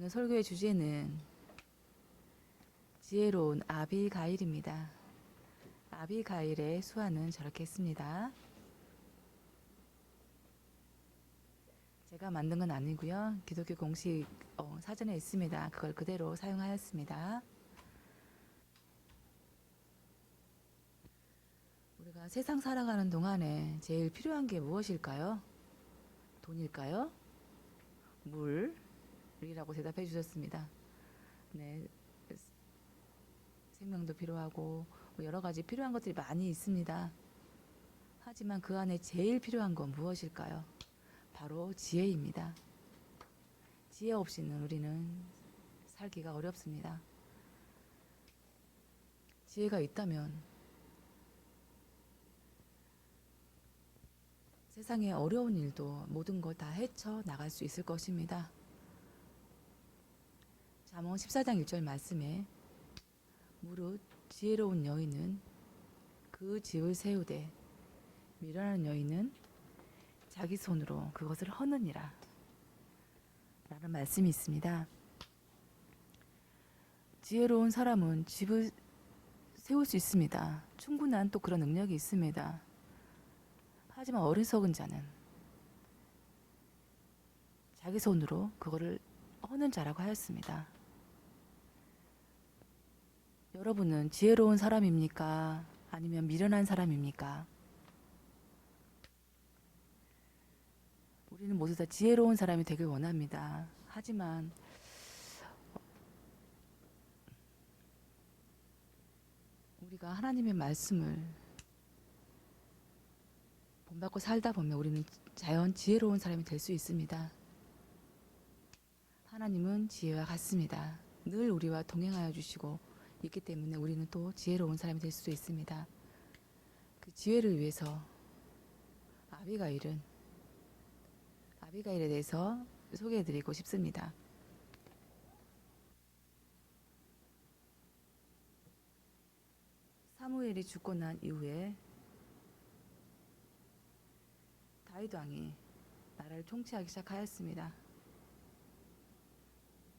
오늘 설교의 주제는 지혜로운 아비가일입니다. 아비가일의 수화는 저렇게 했습니다. 제가 만든 건 아니고요. 기독교 공식 사전에 있습니다. 그걸 그대로 사용하였습니다. 우리가 세상 살아가는 동안에 제일 필요한 게 무엇일까요? 돈일까요? 물이라고 대답해 주셨습니다. 네, 생명도 필요하고 여러 가지 필요한 것들이 많이 있습니다. 하지만 그 안에 제일 필요한 건 무엇일까요? 바로 지혜입니다. 지혜 없이는 우리는 살기가 어렵습니다. 지혜가 있다면 세상의 어려운 일도 모든 걸 다 헤쳐 나갈 수 있을 것입니다. 잠언 14장 1절 말씀에 무릇 지혜로운 여인은 그 집을 세우되 미련한 여인은 자기 손으로 그것을 허느니라 라는 말씀이 있습니다. 지혜로운 사람은 집을 세울 수 있습니다. 충분한 또 그런 능력이 있습니다. 하지만 어리석은 자는 자기 손으로 그거를 허는 자라고 하였습니다. 여러분은 지혜로운 사람입니까? 아니면 미련한 사람입니까? 우리는 모두 다 지혜로운 사람이 되길 원합니다. 하지만 우리가 하나님의 말씀을 본받고 살다 보면 우리는 자연 지혜로운 사람이 될 수 있습니다. 하나님은 지혜와 같습니다. 늘 우리와 동행하여 주시고 있기 때문에 우리는 또 지혜로운 사람이 될 수 있습니다. 그 지혜를 위해서 아비가일에 대해서 소개해드리고 싶습니다. 사무엘이 죽고 난 이후에 다윗 왕이 나라를 통치하기 시작하였습니다.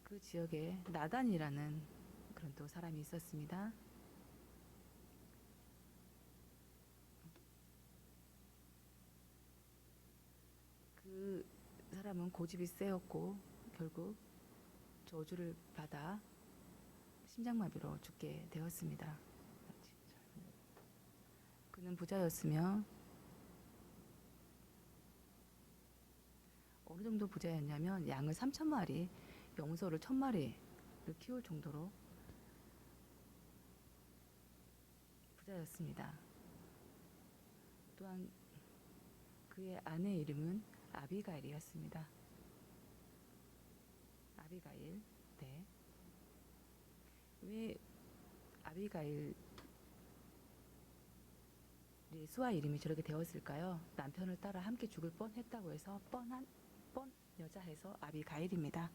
그 지역에 나단이라는 그런 또 사람이 있었습니다. 그 사람은 고집이 세었고 결국 저주를 받아 심장마비로 죽게 되었습니다. 그는 부자였으며 어느 정도 부자였냐면 양을 3,000마리, 염소를 1,000마리를 키울 정도로 부자였습니다. 또한 그의 아내의 이름은 아비가일이었습니다. 아비가일. 네. 왜 아비가일의 수아 이름이 저렇게 되었을까요? 남편을 따라 함께 죽을 뻔했다고 해서 뻔 여자 해서 아비가일입니다.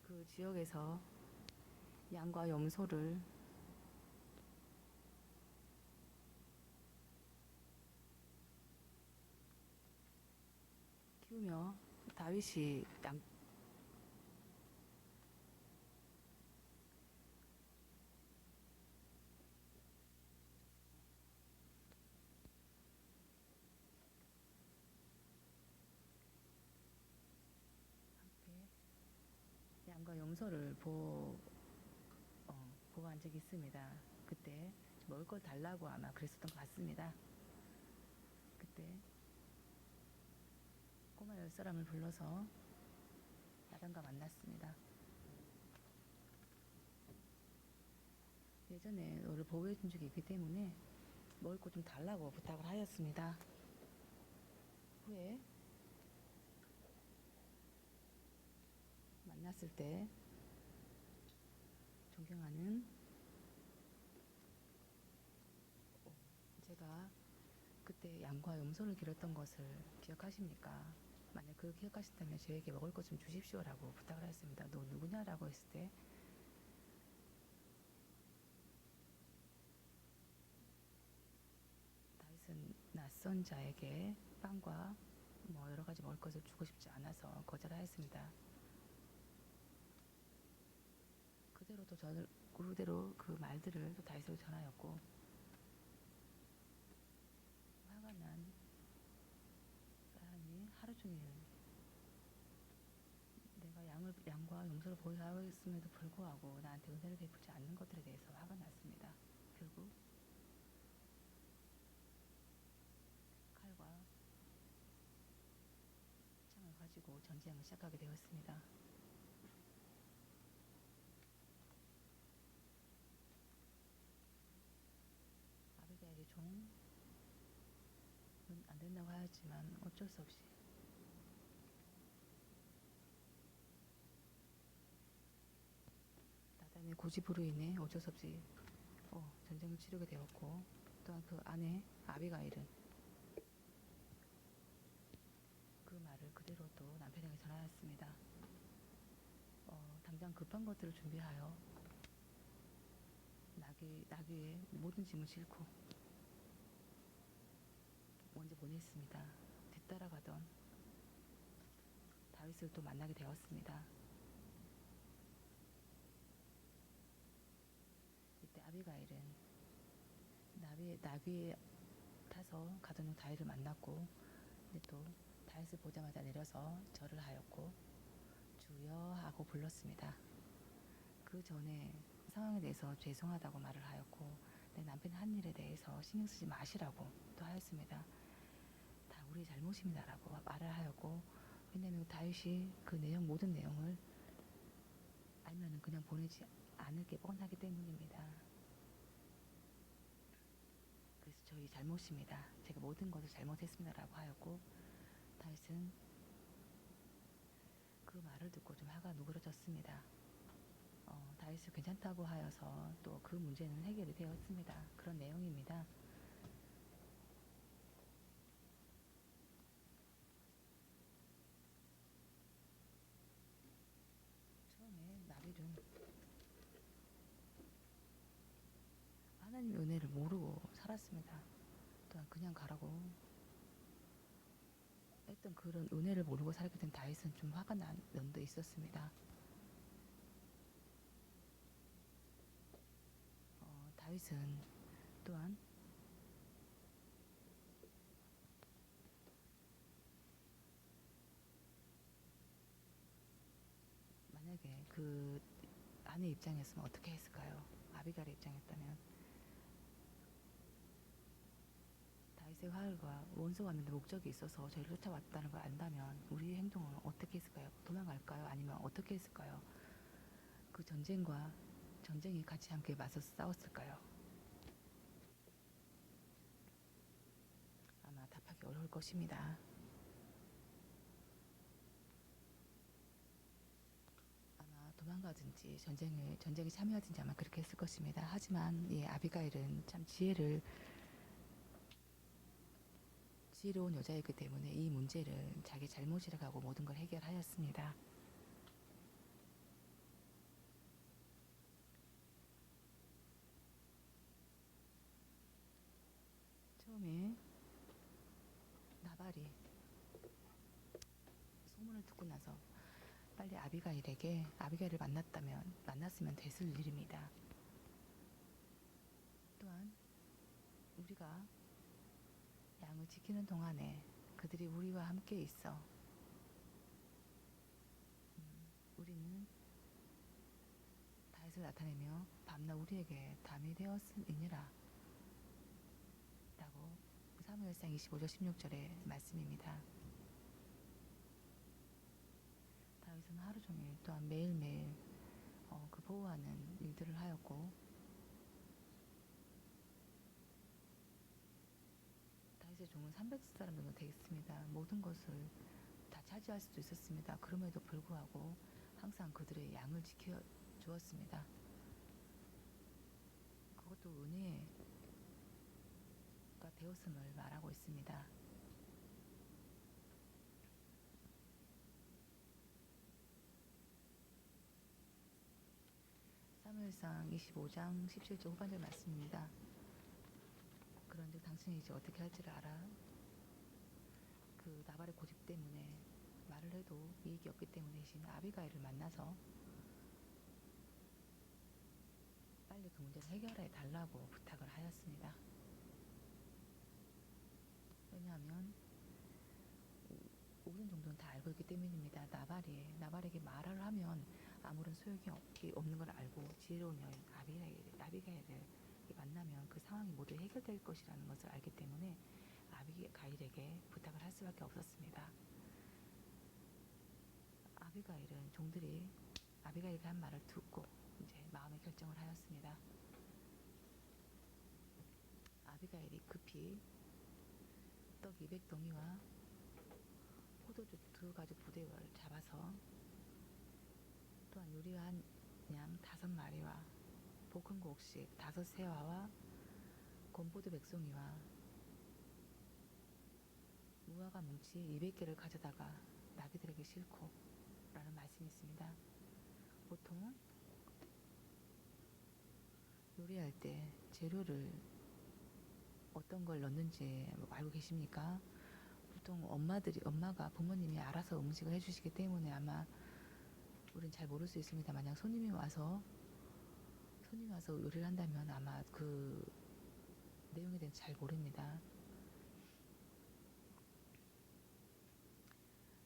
그 지역에서 양과 염소를 키우며 다윗이 양과 염소를 보호한 적이 있습니다. 그때 먹을 걸 달라고 아마 그랬었던 것 같습니다. 그때 꼬마 10사람을 불러서 나단과 만났습니다. 예전에 너를 보호해 준 적이 있기 때문에 먹을 거 좀 달라고 부탁을 하였습니다. 후에 만났을 때 존경하는 제가 그때 양과 염소를 기르었던 것을 기억하십니까? 만약 그걸 기억하신다면 저에게 먹을 것 좀 주십시오라고 부탁을 하였습니다. 너 누구냐라고 했을 때 다윗은 낯선 자에게 빵과 뭐 여러 가지 먹을 것을 주고 싶지 않아서 거절하였습니다. 그대로 그 말들을 또 다윗에게 전하였고, 화가 난 사람이 하루 종일 내가 양과 염소를 보호하였음에도 불구하고 나한테 은혜를 베푸지 않는 것들에 대해서 화가 났습니다. 결국 칼과 창을 가지고 전쟁을 시작하게 되었습니다. 아비가일의 종은 안 된다고 하였지만 어쩔 수 없이 나단의 고집으로 인해 어쩔 수 없이 전쟁을 치르게 되었고, 또한 그 아내 아비가일은 그 말을 그대로 또 남편에게 전하였습니다. 당장 급한 것들을 준비하여 나귀의 모든 짐을 싣고 먼저 보냈습니다. 뒤따라가던 다윗을 또 만나게 되었습니다. 이때 아비가일은 나귀에 타서 가던 중 다윗을 만났고, 근데 또 다윗을 보자마자 내려서 절을 하였고 주여 하고 불렀습니다. 그 전에 상황에 대해서 죄송하다고 말을 하였고, 내 남편의 한 일에 대해서 신경 쓰지 마시라고 또 하였습니다. 다 우리의 잘못입니다라고 말을 하였고, 왜냐하면 다윗이 그 모든 내용을 알면은 그냥 보내지 않을 게 뻔하기 때문입니다. 그래서 저희 잘못입니다. 제가 모든 것을 잘못했습니다라고 하였고, 다윗은 그 말을 듣고 좀 화가 누그러졌습니다. 다윗을 괜찮다고 하여서 또 그 문제는 해결이 되었습니다. 그런 내용입니다. 처음에 나빌은 하나님의 은혜를 모르고 살았습니다. 또한 그냥 가라고 했던 그런 은혜를 모르고 살게 된 다윗은 좀 화가 난 면도 있었습니다. 다윗은 또한 만약에 그 아내 입장이었으면 어떻게 했을까요? 아비갈의 입장이었다면 다윗의 화가 원수가 있는 목적이 있어서 저희를 쫓아왔다는 걸 안다면 우리의 행동은 어떻게 했을까요? 도망갈까요? 아니면 어떻게 했을까요? 그 전쟁이 같이 함께 맞서 싸웠을까요? 아마 답하기 어려울 것입니다. 아마 도망가든지 전쟁에 참여하든지 아마 그렇게 했을 것입니다. 하지만 아비가일은 참 지혜로운 여자이기 때문에 이 문제를 자기 잘못이라고 하고 모든 걸 해결하였습니다. 처음에 나발이 소문을 듣고 나서 빨리 아비가일을 만났으면 됐을 일입니다. 또한 우리가 양을 지키는 동안에 그들이 우리와 함께 있어 우리는 다윗을 나타내며 밤낮 우리에게 담이 되었음이니라 라고 사무엘상 25절 16절의 말씀입니다. 다윗은 하루 종일 또한 매일매일 그 보호하는 일들을 하였고, 다윗의 종은 300사람 정도 되겠습니다. 모든 것을 다 차지할 수도 있었습니다. 그럼에도 불구하고 항상 그들의 양을 지켜주었습니다. 그것도 은혜가 되었음을 말하고 있습니다. 사무엘상 25장 17절 후반절 말씀입니다. 그런즉 당신이 이제 어떻게 할지를 알아. 그 그 나발의 고집 때문에 말을 해도 이익이 없기 때문에 신 아비가일을 만나서 빨리 그 문제를 해결해 달라고 부탁을 하였습니다. 왜냐하면 옳은 정도는 다 알고 있기 때문입니다. 나발에게 말을 하면 아무런 소용이 없는 걸 알고 지혜로운 여인 아비가일을 만나면 그 상황이 모두 해결될 것이라는 것을 알기 때문에 아비가일에게 부탁을 할 수밖에 없었습니다. 아비가일은 종들이 아비가일이 한 말을 듣고 이제 마음의 결정을 하였습니다. 아비가일이 급히 떡 200덩이와 포도주 2가죽 부대를 잡아서 또한 요리한 양 5마리와 볶은 곡식 5세와와 건포도 100송이와 무화과 뭉치 200개를 가져다가 나귀들에게 싣고 라는 말씀이 있습니다. 보통 요리할 때 재료를 어떤 걸 넣는지 알고 계십니까? 보통 엄마가 부모님이 알아서 음식을 해주시기 때문에 아마 우린 잘 모를 수 있습니다. 만약 손님이 와서 요리를 한다면 아마 그 내용에 대해서 잘 모릅니다.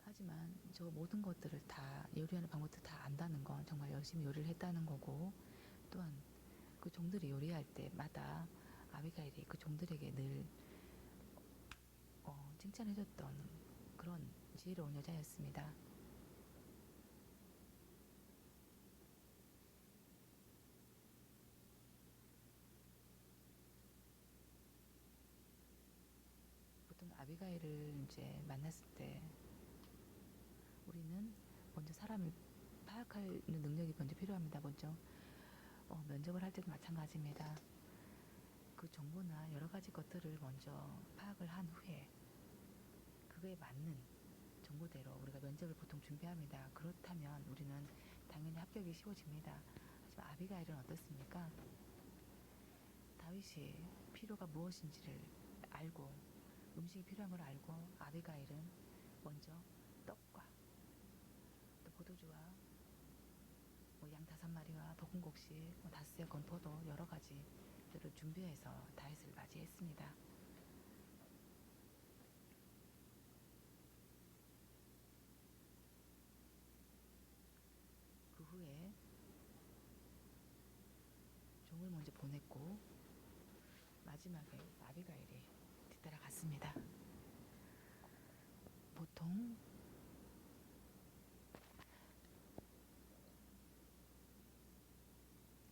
하지만 저 모든 것들을 다 요리하는 방법도 다 안다는 건 정말 열심히 요리를 했다는 거고, 또한 그 종들이 요리할 때마다 아비가일이 그 종들에게 늘 칭찬해줬던 그런 지혜로운 여자였습니다. 보통 아비가일을 이제 만났을 때 우리는 먼저 사람을 파악하는 능력이 먼저 필요합니다. 먼저 면접을 할 때도 마찬가지입니다. 그 정보나 여러 가지 것들을 먼저 파악을 한 후에 그거에 맞는 정보대로 우리가 면접을 보통 준비합니다. 그렇다면 우리는 당연히 합격이 쉬워집니다. 하지만 아비가일은 어떻습니까? 다윗이 필요가 무엇인지를 알고 음식이 필요한 걸 알고 아비가일은 먼저 떡과 또 포도주와 양 5마리와 볶은 곡식 5세 건포도 여러 가지들을 준비해서 다윗을 맞이했습니다. 그 후에 종을 먼저 보냈고 마지막에 아비가일이 뒤따라갔습니다.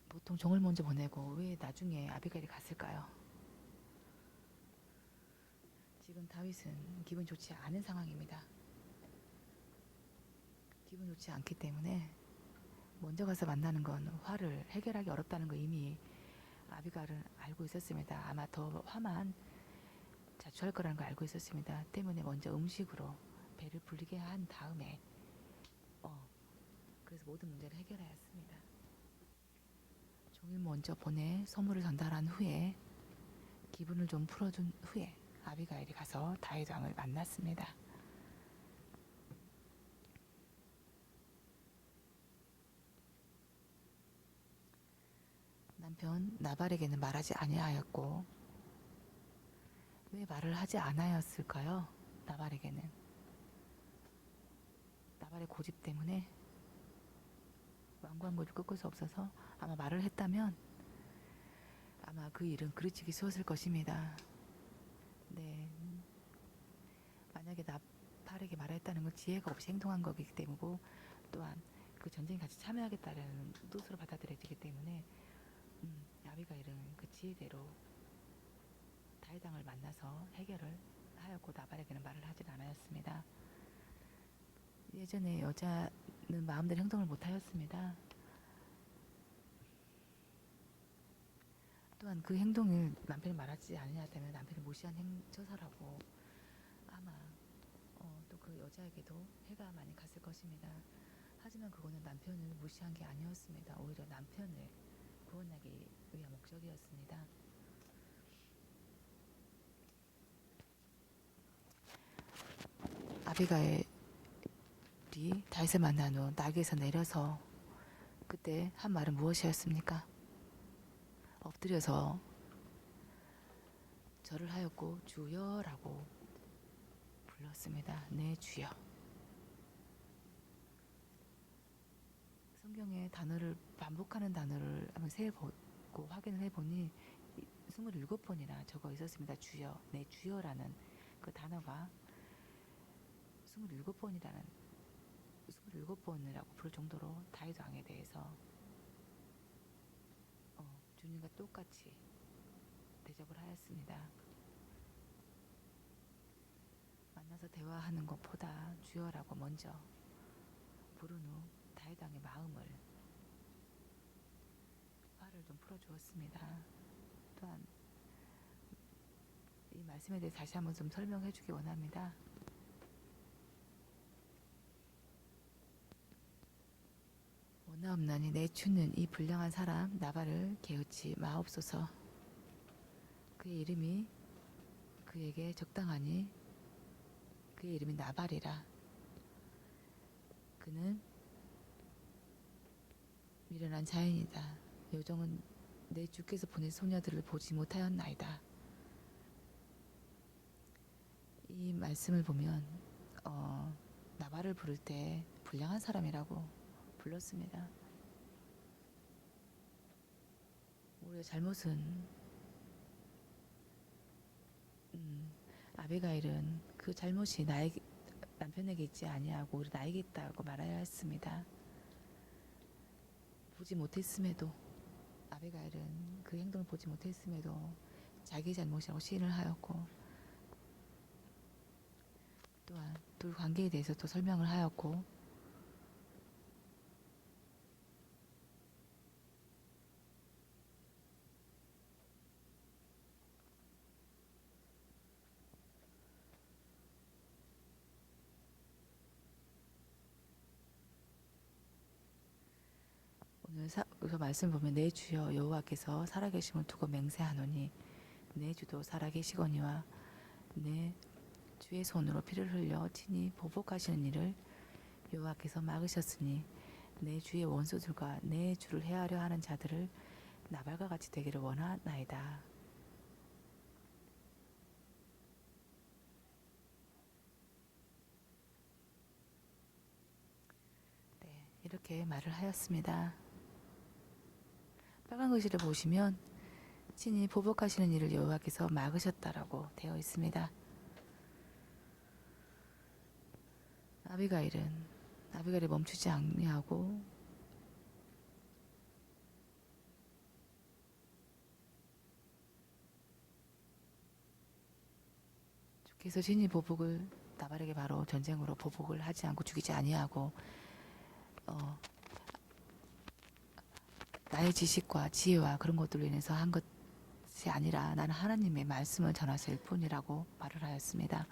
보통 종을 먼저 보내고 왜 나중에 아비가일이 갔을까요? 지금 다윗은 기분 좋지 않은 상황입니다. 기분 좋지 않기 때문에 먼저 가서 만나는 건 화를 해결하기 어렵다는 거 이미 아비가일은 알고 있었습니다. 아마 더 화만 자초할 거라는 걸 알고 있었습니다. 때문에 먼저 음식으로 배를 불리게 한 다음에 그래서 모든 문제를 해결하였습니다. 종일 먼저 보내 선물을 전달한 후에 기분을 좀 풀어준 후에 아비가일이 가서 다윗 왕을 만났습니다. 남편 나발에게는 말하지 아니하였고 왜 말을 하지 않았을까요? 나발의 고집 때문에 완고한 고집을 꺾을 수 없어서 아마 말을 했다면 아마 그 일은 그르치기 쉬웠을 것입니다. 네, 만약에 나발에게 말했다는 건 지혜가 없이 행동한 거기 때문이고 또한 그 전쟁에 같이 참여하겠다는 뜻으로 받아들여지기 때문에 아비가일은 그 지혜대로 다윗 왕을 만나서 해결을 하였고 나발에게는 말을 하진 않았습니다. 예전에 여자는 마음대로 행동을 못하였습니다. 또한 그 행동을 남편이 말하지 않으냐면 남편이 무시한 처사라고 아마 또 그 여자에게도 해가 많이 갔을 것입니다. 하지만 그거는 남편을 무시한 게 아니었습니다. 오히려 남편을 구원하기 위한 목적이었습니다. 아비가일이 다윗을 만난 후 나귀에서 내려서 그때 한 말은 무엇이었습니까? 엎드려서 절을 하였고 주여라고 불렀습니다. 네, 주여. 성경의 단어를 반복하는 단어를 한번 세보고 확인을 해보니 27번이나 적어 있었습니다. 주여, 네, 주여라는 그 단어가 27번이라고 부를 정도로 다윗 왕에 대해서 주님과 똑같이 대접을 하였습니다. 만나서 대화하는 것보다 주여라고 먼저 부른 후 다윗 왕의 화를 좀 풀어주었습니다. 또한 이 말씀에 대해 다시 한번 좀 설명해 주기 원합니다. 원하옵나니 내 주는 이 불량한 사람 나발을 게으치 마옵소서. 그의 이름이 그에게 적당하니 그의 이름이 나발이라. 그는 미련한 자인이다. 여종은 내 주께서 보낸 소녀들을 보지 못하였나이다. 이 말씀을 보면 나발을 부를 때 불량한 사람이라고 불렀습니다. 우리의 잘못은 아비가일은 그 잘못이 남편에게 있지 아니하고 우리 나에게 있다고 말하여 했습니다. 보지 못했음에도 아비가일은 그 행동을 보지 못했음에도 자기 잘못이라고 시인을 하였고, 또한 둘 관계에 대해서도 설명을 하였고, 오늘 여기서 말씀 보면 내 주여 여호와께서 살아계심을 두고 맹세하노니 내 주도 살아계시거니와 내 주의 손으로 피를 흘려 친히 보복하시는 일을 여호와께서 막으셨으니 내 주의 원수들과 내 주를 해하려 하는 자들을 나발과 같이 되기를 원하나이다. 네, 이렇게 말을 하였습니다. 빨간 글씨를 보시면 친히 보복하시는 일을 여호와께서 막으셨다라고 되어 있습니다. 아비가일이 멈추지 아니하고 주께서 친히 보복을 나발에게 바로 전쟁으로 보복을 하지 않고 죽이지 아니하고 나의 지식과 지혜와 그런 것들로 인해서 한 것이 아니라 나는 하나님의 말씀을 전하실 뿐이라고 말을 하였습니다.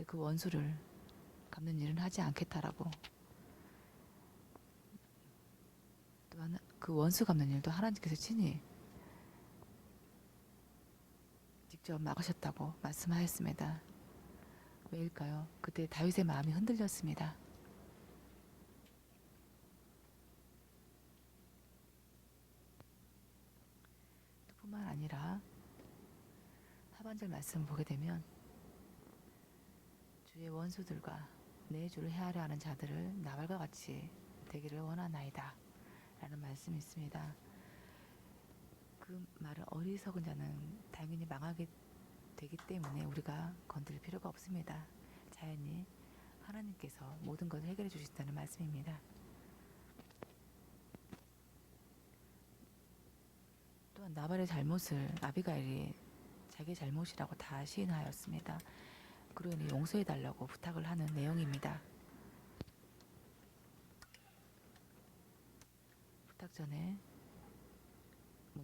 그 원수를 갚는 일은 하지 않겠다라고, 또한 그 원수 갚는 일도 하나님께서 친히 직접 막으셨다고 말씀하였습니다. 왜일까요? 그때 다윗의 마음이 흔들렸습니다. 뿐만 아니라 하반절 말씀을 보게 되면 주의 원수들과 내 주를 해하려 하는 자들을 나발과 같이 되기를 원하나이다 라는 말씀이 있습니다. 그 말은 어리석은 자는 당연히 망하게 되기 때문에 우리가 건드릴 필요가 없습니다. 자연히 하나님께서 모든 것을 해결해 주신다는 말씀입니다. 또한 나발의 잘못을 아비가일이 자기 잘못이라고 다 시인하였습니다. 그로 인해 용서해달라고 부탁을 하는 내용입니다. 부탁 전에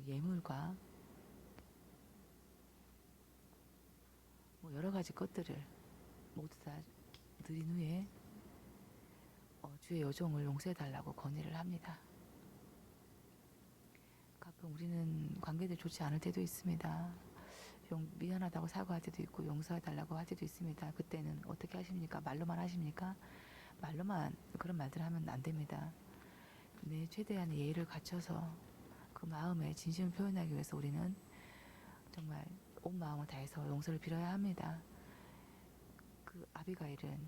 예물과 여러 가지 것들을 모두 다 드린 후에 주의 여종을 용서해달라고 건의를 합니다. 가끔 우리는 관계들이 좋지 않을 때도 있습니다. 미안하다고 사과할 때도 있고 용서해달라고 할 때도 있습니다. 그때는 어떻게 하십니까? 말로만 하십니까? 말로만 그런 말들 하면 안 됩니다. 내 최대한의 예의를 갖춰서 그 마음의 진심을 표현하기 위해서 우리는 정말 온 마음을 다해서 용서를 빌어야 합니다. 그 아비가일은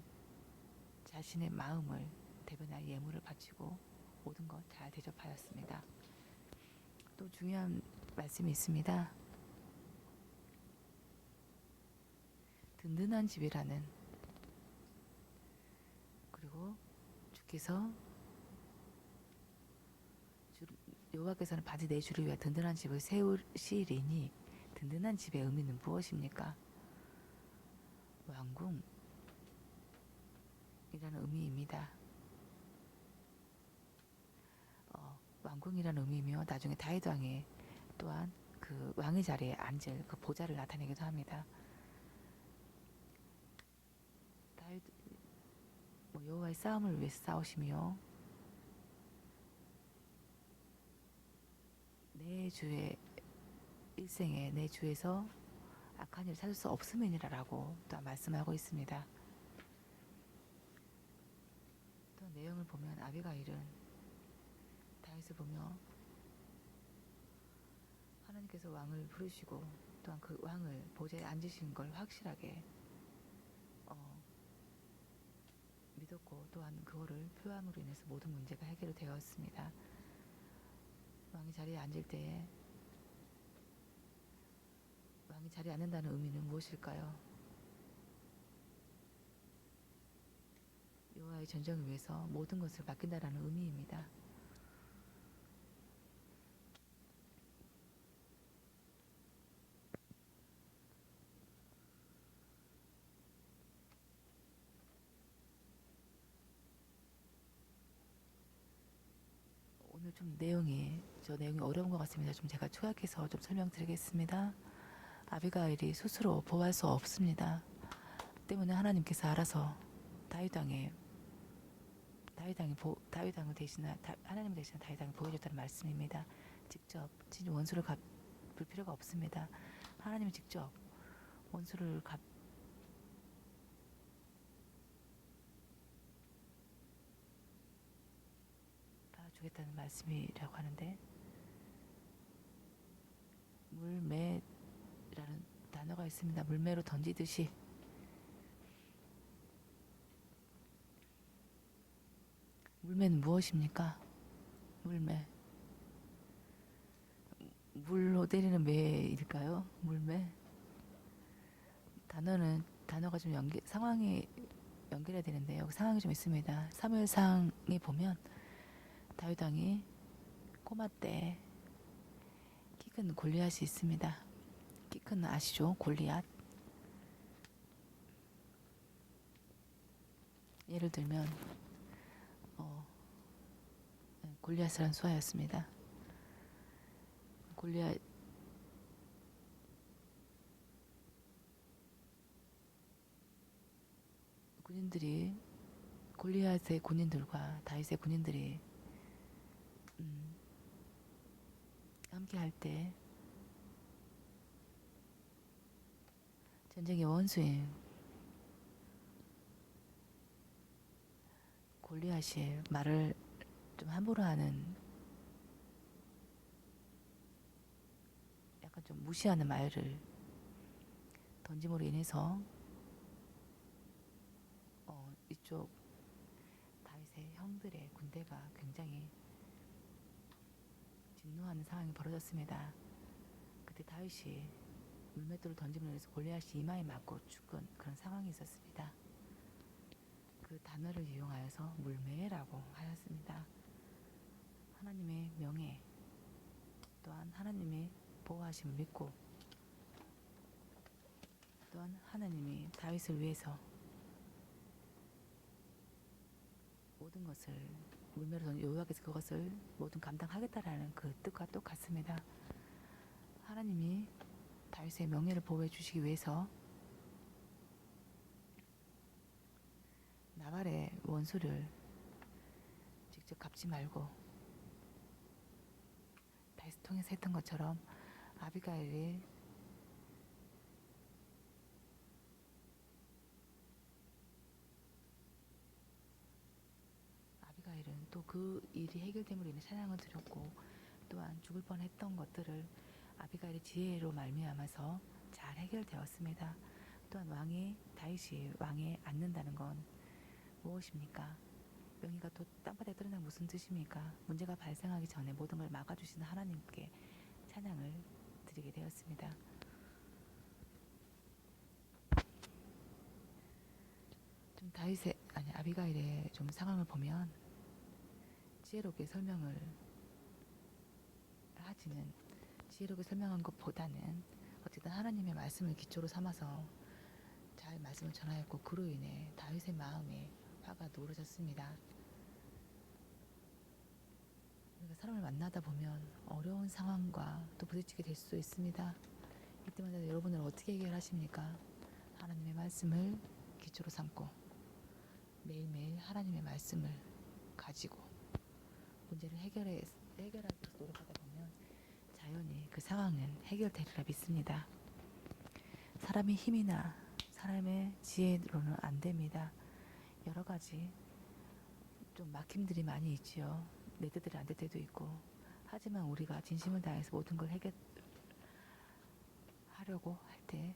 자신의 마음을 대변할 예물을 바치고 모든 것 잘 대접하였습니다. 또 중요한 말씀이 있습니다. 든든한 집이라는, 그리고 주께서 여호와께서는 반드시 내 주를 위해 든든한 집을 세우시리니, 든든한 집의 의미는 무엇입니까? 왕궁이라는 의미입니다. 왕궁이라는 의미며 나중에 다윗 왕이 또한 그 왕의 자리에 앉을 그 보좌를 나타내기도 합니다. 다윗 여호와의 싸움을 위해서 싸우시며 내 주의 일생에 내 주에서 악한 일을 찾을 수 없음이니라라고 또 말씀하고 있습니다. 또 내용을 보면 아비가일은 다윗을 보며 하나님께서 왕을 부르시고 또한 그 왕을 보좌에 앉으신 걸 확실하게 믿었고 또한 그거를 표함으로 인해서 모든 문제가 해결되었습니다. 왕이 자리에 앉을 때에 왕이 자리에 앉는다는 의미는 무엇일까요? 여호와의 전쟁을 위해서 모든 것을 맡긴다라는 의미입니다. 오늘 좀 내용이 어려운 것 같습니다. 좀 제가 초약해서 좀 설명드리겠습니다. 아비가일이 스스로 보호할 수 없습니다. 때문에 하나님께서 알아서 다윗 왕을 대신한 하나님 대신 다윗 왕을 보여줬다는 말씀입니다. 직접 원수를 갚을 필요가 없습니다. 하나님이 직접 원수를 갚아주겠다는 말씀이라고 하는데, 물매라는 단어가 있습니다. 물매로 던지듯이 물매는 무엇입니까? 물매. 물로 때리는 매일까요? 물매. 단어가 좀 상황이 연결해야 되는데 여기 상황이 좀 있습니다. 사무엘상에 보면 다윗 왕이 꼬마 때 키 큰 골리앗이 있습니다. 키 큰 아시죠? 골리앗. 예를 들면 골리앗이란 수하였습니다. 골리앗 군인들이 골리앗의 군인들과 다윗의 군인들이 함께 할 때 전쟁의 원수인 골리앗이 말을 좀 함부로 하는, 약간 좀 무시하는 말을 던짐으로 인해서 이쪽 다윗의 형들의 군대가 굉장히 진노하는 상황이 벌어졌습니다. 그때 다윗이 물맷돌을 던짐으로 인해서 골리앗이 이마에 맞고 죽은 그런 상황이 있었습니다. 그 단어를 이용하여서 물매라고 하였습니다. 하나님의 명예 또한 하나님의 보호하심을 믿고 또한 하나님이 다윗을 위해서 모든 것을 물매로 던져 여호와께서 그것을 모든 감당하겠다라는 그 뜻과 똑같습니다. 하나님이 다윗의 명예를 보호해 주시기 위해서 나발의 원수를 직접 갚지 말고 다윗을 통해서 했던 것처럼 아비가일이 그 일이 해결됨으로 인해 찬양을 드렸고 또한 죽을 뻔했던 것들을 아비가일의 지혜로 말미암아서 잘 해결되었습니다. 또한 다윗이 왕에 앉는다는 건 무엇입니까? 명의가 또 땅바닥에 떨어진다는 무슨 뜻입니까? 문제가 발생하기 전에 모든 걸 막아주시는 하나님께 찬양을 드리게 되었습니다. 좀 아비가일의 좀 상황을 보면 지혜롭게 설명을 지혜롭게 설명한 것보다는 어쨌든 하나님의 말씀을 기초로 삼아서 잘 말씀을 전하였고 그로 인해 다윗의 마음에 화가 누그러졌습니다. 우리가 사람을 만나다 보면 어려운 상황과 또 부딪히게 될 수도 있습니다. 이때마다 여러분은 어떻게 해결하십니까? 하나님의 말씀을 기초로 삼고 매일매일 하나님의 말씀을 가지고 문제를 해결하기 위해서 노력하다 보면 자연히 그 상황은 해결되리라 믿습니다. 사람의 힘이나 사람의 지혜로는 안 됩니다. 여러 가지 좀 막힘들이 많이 있지요. 내 뜻대로 안 될 때도 있고. 하지만 우리가 진심을 다해서 모든 걸 해결하려고 할 때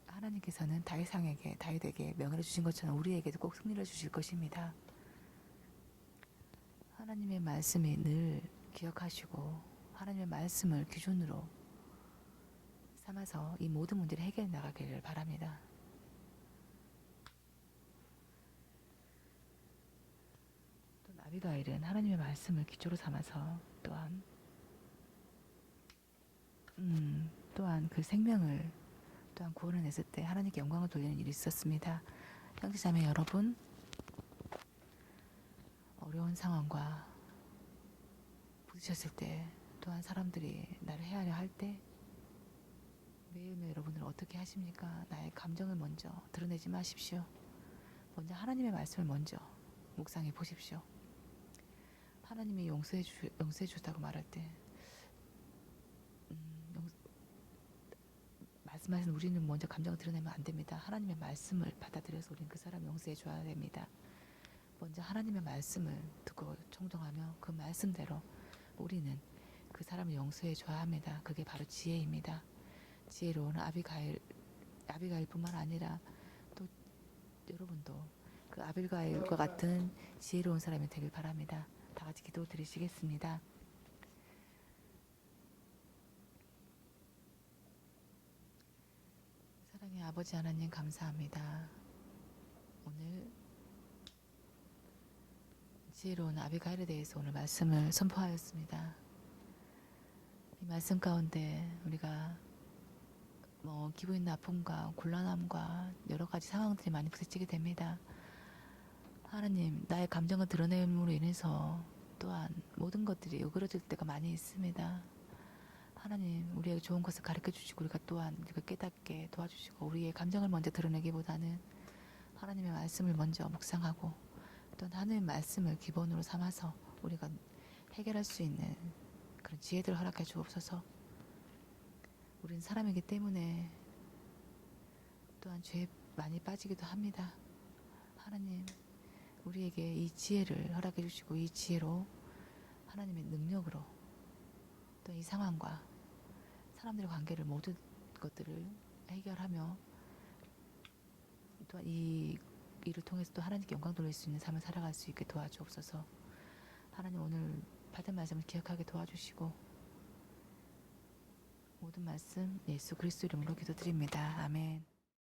하나님께서는 다윗에게 명예를 주신 것처럼 우리에게도 꼭 승리를 주실 것입니다. 하나님의 말씀이 늘 기억하시고 하나님의 말씀을 기준으로 삼아서 이 모든 문제를 해결해 나가기를 바랍니다. 또 아비가일은 하나님의 말씀을 기초로 삼아서 또한 그 생명을 또한 구원을 냈을 때 하나님께 영광을 돌리는 일이 있었습니다. 형제자매 여러분, 어려운 상황과 부딪혔을 때 또한 사람들이 나를 헤아려 할 때 매일매일 여러분들 어떻게 하십니까? 나의 감정을 먼저 드러내지 마십시오. 먼저 하나님의 말씀을 먼저 묵상해 보십시오. 하나님이 용서해 주다고 말할 때 말씀하신 우리는 먼저 감정을 드러내면 안 됩니다. 하나님의 말씀을 받아들여서 우리는 그 사람 용서해 줘야 됩니다. 먼저 하나님의 말씀을 듣고 청정하며 그 말씀대로 우리는 그 사람을 용서해 줘야 합니다. 그게 바로 지혜입니다. 지혜로운 아비가일뿐만 아니라 또 여러분도 그 아비가일과 같은 지혜로운 사람이 되길 바랍니다. 다 같이 기도 드리시겠습니다. 사랑의 아버지 하나님 감사합니다. 오늘 지혜로운 아비가일에 대해서 오늘 말씀을 선포하였습니다. 이 말씀 가운데 우리가 기분 나쁨과 곤란함과 여러 가지 상황들이 많이 부딪히게 됩니다. 하나님, 나의 감정을 드러냄으로 인해서 또한 모든 것들이 오그러질 때가 많이 있습니다. 하나님, 우리에게 좋은 것을 가르쳐 주시고 우리가 또한 깨닫게 도와주시고 우리의 감정을 먼저 드러내기보다는 하나님의 말씀을 먼저 묵상하고 또한 하나님의 말씀을 기본으로 삼아서 우리가 해결할 수 있는 그런 지혜들을 허락해 주옵소서. 우리는 사람이기 때문에 또한 죄에 많이 빠지기도 합니다. 하나님, 우리에게 이 지혜를 허락해 주시고 이 지혜로 하나님의 능력으로 또 이 상황과 사람들의 관계를 모든 것들을 해결하며 또한 이 일을 통해서 또 하나님께 영광 돌릴 수 있는 삶을 살아갈 수 있게 도와주옵소서. 하나님, 오늘 받은 말씀을 기억하게 도와주시고 모든 말씀 예수 그리스도 이름으로 기도드립니다. 아멘.